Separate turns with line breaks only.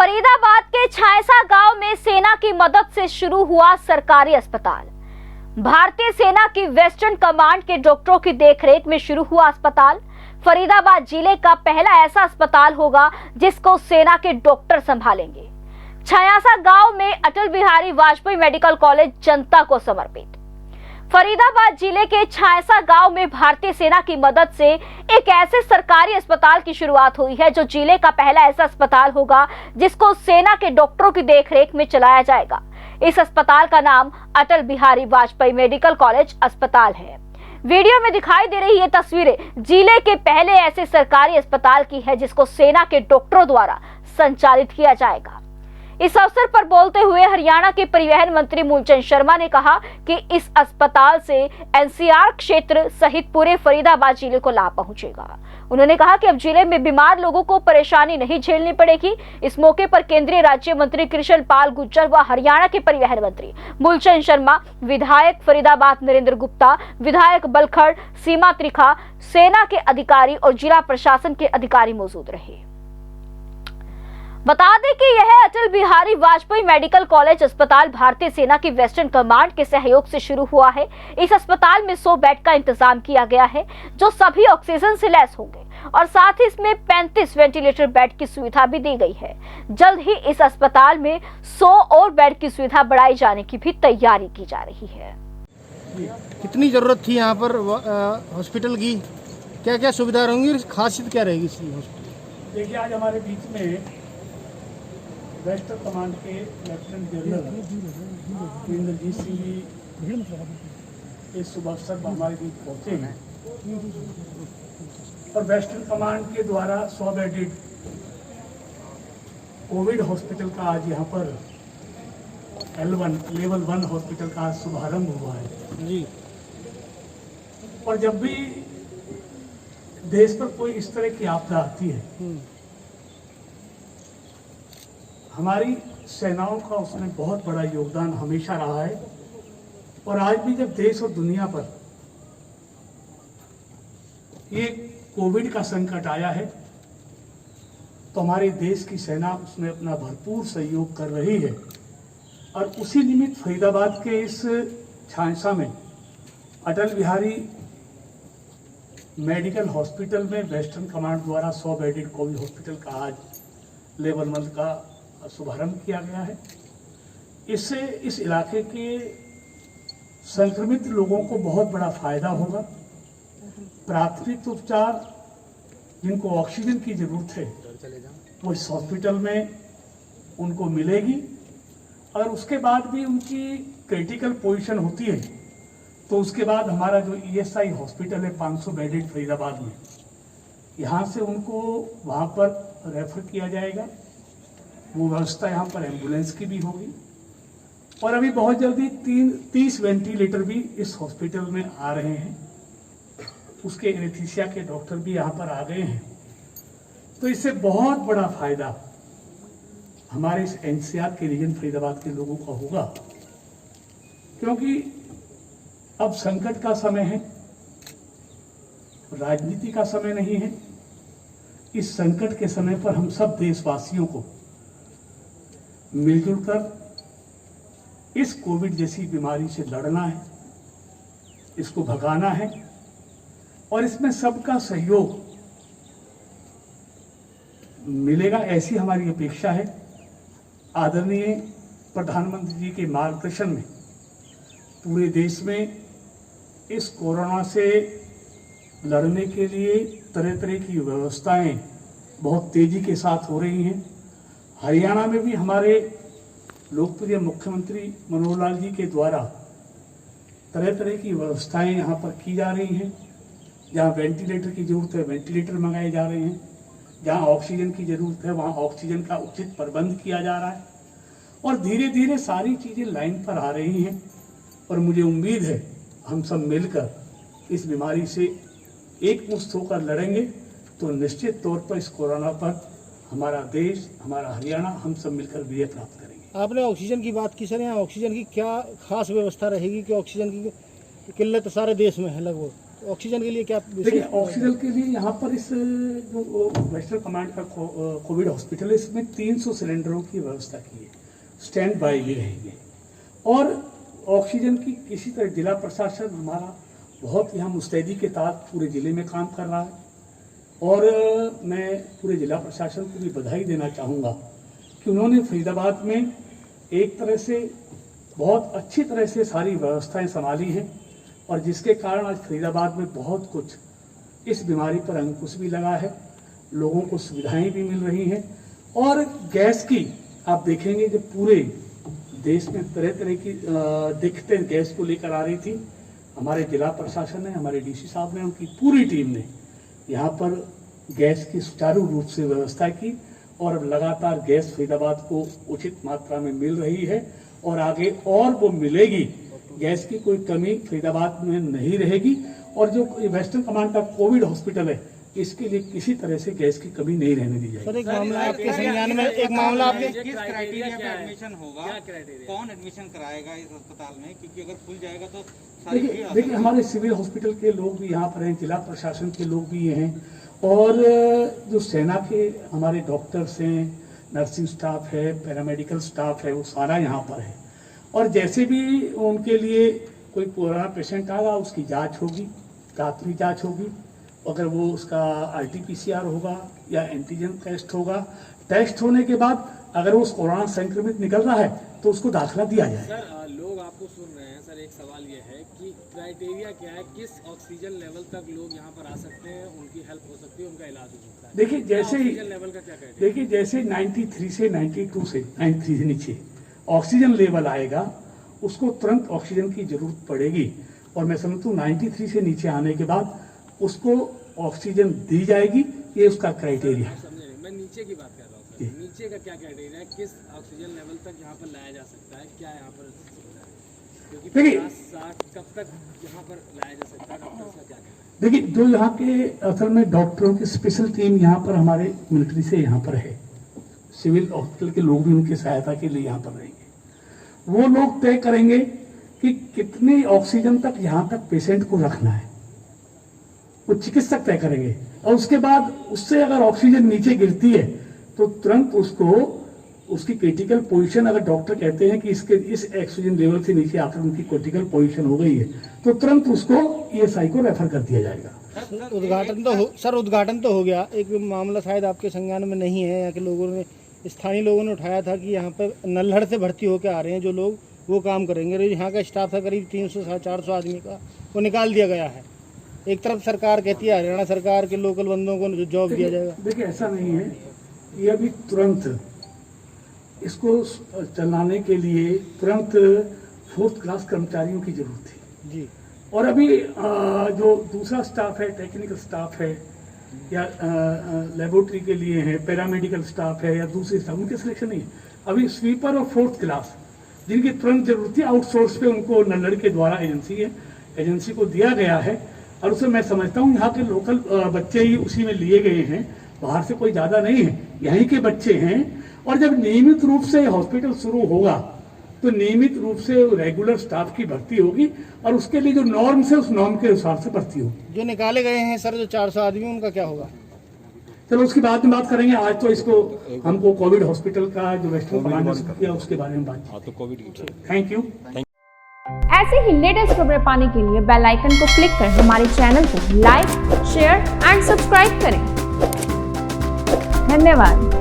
फरीदाबाद के छायसा गांव में सेना की मदद से शुरू हुआ सरकारी अस्पताल। भारतीय सेना की वेस्टर्न कमांड के डॉक्टरों की देखरेख में शुरू हुआ अस्पताल फरीदाबाद जिले का पहला ऐसा अस्पताल होगा जिसको सेना के डॉक्टर संभालेंगे। छायसा गांव में अटल बिहारी वाजपेयी मेडिकल कॉलेज जनता को समर्पित। फरीदाबाद जिले के छायसा गांव में भारतीय सेना की मदद से एक ऐसे सरकारी अस्पताल की शुरुआत हुई है जो जिले का पहला ऐसा अस्पताल होगा जिसको सेना के डॉक्टरों की देखरेख में चलाया जाएगा। इस अस्पताल का नाम अटल बिहारी वाजपेयी मेडिकल कॉलेज अस्पताल है। वीडियो में दिखाई दे रही ये तस्वीरें जिले के पहले ऐसे सरकारी अस्पताल की है जिसको सेना के डॉक्टरों द्वारा संचालित किया जाएगा। इस अवसर पर बोलते हुए हरियाणा के परिवहन मंत्री मूलचंद शर्मा ने कहा कि इस अस्पताल से एनसीआर क्षेत्र सहित पूरे फरीदाबाद जिले को लाभ पहुंचेगा। उन्होंने कहा कि अब जिले में बीमार लोगों को परेशानी नहीं झेलनी पड़ेगी। इस मौके पर केंद्रीय राज्य मंत्री कृष्ण पाल गुर्जर व हरियाणा के परिवहन मंत्री मूलचंद शर्मा, विधायक फरीदाबाद नरेंद्र गुप्ता, विधायक बलखड़ सीमा त्रिखा, सेना के अधिकारी और जिला प्रशासन के अधिकारी मौजूद रहे। बता दें कि यह अटल बिहारी वाजपेयी मेडिकल कॉलेज अस्पताल भारतीय सेना की वेस्टर्न कमांड के सहयोग से शुरू हुआ है। इस अस्पताल में 100 बेड का इंतजाम किया गया है जो सभी ऑक्सीजन से लैस होंगे और साथ ही इसमें 35 वेंटिलेटर बेड की सुविधा भी दी गई है। जल्द ही इस अस्पताल में 100 और बेड की सुविधा बढ़ाई जाने की भी तैयारी की जा रही है।
कितनी जरूरत थी यहाँ पर हॉस्पिटल की, क्या क्या सुविधा रहेंगी, खासियत क्या रहेगी इसकी हॉस्पिटल?
देखिए, आज हमारे बीच में वेस्टर्न कमांड के लेफ्टिनेंट जनरल इंद्रजीत सिंह जी इस शुभ अवसर पर हमारे बीच पहुँचे हैं और वेस्टर्न कमांड के द्वारा 100 बेडेड कोविड हॉस्पिटल का आज यहाँ पर लेवल 1 हॉस्पिटल का आज शुभारंभ हुआ है
जी।
और जब भी देश पर कोई इस तरह की आपदा आती है हमारी सेनाओं का उसमें बहुत बड़ा योगदान हमेशा रहा है। और आज भी जब देश और दुनिया पर ये कोविड का संकट आया है तो हमारे देश की सेना उसमें अपना भरपूर सहयोग कर रही है। और उसी निमित्त फरीदाबाद के इस छायसा में अटल बिहारी मेडिकल हॉस्पिटल में वेस्टर्न कमांड द्वारा 100 बेडेड कोविड हॉस्पिटल का आज लेवल 1 का शुभारंभ किया गया है। इससे इस इलाके के संक्रमित लोगों को बहुत बड़ा फायदा होगा। प्राथमिक उपचार जिनको ऑक्सीजन की जरूरत है वो इस हॉस्पिटल में उनको मिलेगी और उसके बाद भी उनकी क्रिटिकल पोजीशन होती है तो उसके बाद हमारा जो ईएसआई हॉस्पिटल है 500 बेडेड फरीदाबाद में, यहाँ से उनको वहाँ पर रेफर किया जाएगा। वो व्यवस्था यहाँ पर एम्बुलेंस की भी होगी और अभी बहुत जल्दी 30 वेंटिलेटर भी इस हॉस्पिटल में आ रहे हैं। उसके एनेस्थीसिया के डॉक्टर भी यहाँ पर आ गए हैं। तो इससे बहुत बड़ा फायदा हमारे इस एनसीआर के रीजन फरीदाबाद के लोगों का होगा, क्योंकि अब संकट का समय है, राजनीति का समय नहीं है। इस संकट के समय पर हम सब देशवासियों को मिलजुल कर इस कोविड जैसी बीमारी से लड़ना है, इसको भगाना है और इसमें सबका सहयोग मिलेगा ऐसी हमारी अपेक्षा है। आदरणीय प्रधानमंत्री जी के मार्गदर्शन में पूरे देश में इस कोरोना से लड़ने के लिए तरह तरह की व्यवस्थाएं बहुत तेजी के साथ हो रही हैं। हरियाणा में भी हमारे लोकप्रिय मुख्यमंत्री मनोहर लाल जी के द्वारा तरह तरह की व्यवस्थाएं यहाँ पर की जा रही हैं। जहाँ वेंटिलेटर की जरूरत है वेंटिलेटर मंगाए जा रहे हैं, जहाँ ऑक्सीजन की जरूरत है वहाँ ऑक्सीजन का उचित प्रबंध किया जा रहा है और धीरे धीरे सारी चीज़ें लाइन पर आ रही हैं। और मुझे उम्मीद है हम सब मिलकर इस बीमारी से एकमुश्त होकर लड़ेंगे तो निश्चित तौर पर इस कोरोना पर हमारा देश, हमारा हरियाणा, हम सब मिलकर विजय प्राप्त करेंगे।
आपने ऑक्सीजन की बात की सर, यहाँ ऑक्सीजन की क्या खास व्यवस्था रहेगी कि ऑक्सीजन की किल्लत सारे देश में है लगभग? ऑक्सीजन के लिए क्या
देखिए, ऑक्सीजन के लिए यहाँ पर इस जो वेस्टर्न कमांड का कोविड हॉस्पिटल है, इसमें 300 सिलेंडरों की व्यवस्था की है, स्टैंड बाय भी रहेंगे। और ऑक्सीजन की किसी तरह जिला प्रशासन हमारा बहुत यहाँ मुस्तैदी के साथ पूरे ज़िले में काम कर रहा है। और मैं पूरे जिला प्रशासन को भी बधाई देना चाहूँगा कि उन्होंने फरीदाबाद में एक तरह से बहुत अच्छी तरह से सारी व्यवस्थाएं संभाली हैं, और जिसके कारण आज फरीदाबाद में बहुत कुछ इस बीमारी पर अंकुश भी लगा है, लोगों को सुविधाएं भी मिल रही हैं। और गैस की आप देखेंगे कि पूरे देश में तरह तरह की दिक्कतें गैस को लेकर आ रही थी। हमारे जिला प्रशासन ने, हमारे डीसी साहब ने, उनकी पूरी टीम ने यहाँ पर गैस की सुचारू रूप से व्यवस्था की, और अब लगातार गैस फरीदाबाद को उचित मात्रा में मिल रही है, और आगे और वो मिलेगी। गैस की कोई कमी फरीदाबाद में नहीं रहेगी। और जो वेस्टर्न कमांड का कोविड हॉस्पिटल है, इसके लिए किसी तरह से गैस की कमी नहीं रहने दी जाएगी।
सर, एक मामला आपके संज्ञान में, एक मामला आपके
किस क्राइटेरिया पे एडमिशन होगा, कौन एडमिशन कराएगा इस अस्पताल में, क्योंकि अगर खुल जाएगा तो सारी भीड़ आ
देखिए, हमारे सिविल हॉस्पिटल के लोग भी यहाँ पर हैं, जिला प्रशासन के लोग भी हैं, और जो सेना के हमारे डॉक्टर्स हैं, नर्सिंग स्टाफ है, पैरामेडिकल स्टाफ है, वो सारा यहाँ पर है। और जैसे भी उनके लिए कोई पुराना पेशेंट आएगा, उसकी जांच होगी, प्राथमिक जांच होगी। अगर वो उसका RT-PCR होगा या एंटीजन टेस्ट होगा, टेस्ट होने के बाद अगर वो कोरोना संक्रमित निकल रहा है तो उसको दाखिला दिया जाए।
सर, लोग आपको सुन रहे हैं। सर, एक सवाल ये है कि क्राइटेरिया क्या है, किस ऑक्सीजन लेवल तक लोग यहाँ पर आ सकते हैं, उनकी हेल्प हो सकती है, उनका इलाज हो सकता है?
देखिए, जैसे ही
ऑक्सीजन लेवल का क्या क्राइटेरिया?
देखिए, जैसे 93 से 92 से 93 से नीचे ऑक्सीजन लेवल आएगा, उसको तुरंत ऑक्सीजन की जरूरत पड़ेगी। और मैं समझता हूँ 93 से नीचे आने के बाद उसको ऑक्सीजन दी जाएगी, ये उसका क्राइटेरिया है।
समझे नहीं, मैं नीचे की बात कर रहा हूँ सर। नीचे का क्या क्राइटेरिया है, किस ऑक्सीजन लेवल तक यहाँ पर लाया जा सकता है, क्या यहाँ पर सुविधा है? क्योंकि 50-60 कब तक यहाँ पर लाया जा सकता है, डॉक्टर्स का क्या कहना है?
देखिए, जो यहाँ के असल में डॉक्टरों की स्पेशल टीम यहाँ पर हमारे मिलिट्री से यहाँ पर है, सिविल हॉस्पिटल के लोग भी उनकी सहायता के लिए यहाँ पर रहेंगे। वो लोग तय करेंगे कि कितनी ऑक्सीजन तक यहाँ तक पेशेंट को रखना है, वो चिकित्सक तय करेंगे। और उसके बाद उससे अगर ऑक्सीजन नीचे गिरती है तो तुरंत उसको उसकी क्रिटिकल पोजीशन, अगर डॉक्टर कहते हैं कि इसके इस ऑक्सीजन लेवल से नीचे आकर उनकी क्रिटिकल पोजीशन हो गई है, तो तुरंत उसको ESI को रेफर कर दिया जाएगा।
उद्घाटन तो हो गया। एक मामला शायद आपके संज्ञान में नहीं है, यहाँ के लोगों ने, स्थानीय लोगों ने उठाया था कि यहाँ पर नल्हड़ से भर्ती होकर आ रहे हैं जो लोग, वो काम करेंगे। और यहाँ का स्टाफ था करीब 300-400 आदमी का, वो निकाल दिया गया है। एक तरफ सरकार कहती है हरियाणा सरकार के लोकल बंदों को जॉब दिया जाएगा।
देखिए, ऐसा नहीं है, ये अभी तुरंत इसको चलाने के लिए तुरंत 4th क्लास कर्मचारियों की जरूरत थी
जी।
और अभी जो दूसरा स्टाफ है, टेक्निकल स्टाफ है या लेबोरेटरी के लिए है, पैरामेडिकल स्टाफ है या दूसरे स्टाफ, उनके सिलेक्शन नहीं है। अभी स्वीपर और 4th क्लास जिनकी तुरंत जरूरत थी, आउटसोर्स पे उनको नल्लड़ के द्वारा एजेंसी को दिया गया है। और उसे मैं समझता हूँ यहाँ के लोकल बच्चे ही उसी में लिए गए हैं, बाहर से कोई ज़्यादा नहीं है, यहीं के बच्चे हैं। और जब नियमित रूप से हॉस्पिटल शुरू होगा तो नियमित रूप से रेगुलर स्टाफ की भर्ती होगी, और उसके लिए जो नॉर्म्स है उस नॉर्म के हिसाब से भर्ती होगी।
जो निकाले गए हैं सर, जो 400 आदमी, उनका क्या होगा?
चलो उसकी बाद में बात करेंगे। आज तो इसको हमको कोविड हॉस्पिटल का जो वेस्टर्न कमांड ने किया उसके बारे में बात। Thank you.
ऐसे ही लेटेस्ट खबरें पाने के लिए बेल आइकन को क्लिक कर हमारे चैनल को लाइक, शेयर एंड सब्सक्राइब करें। धन्यवाद।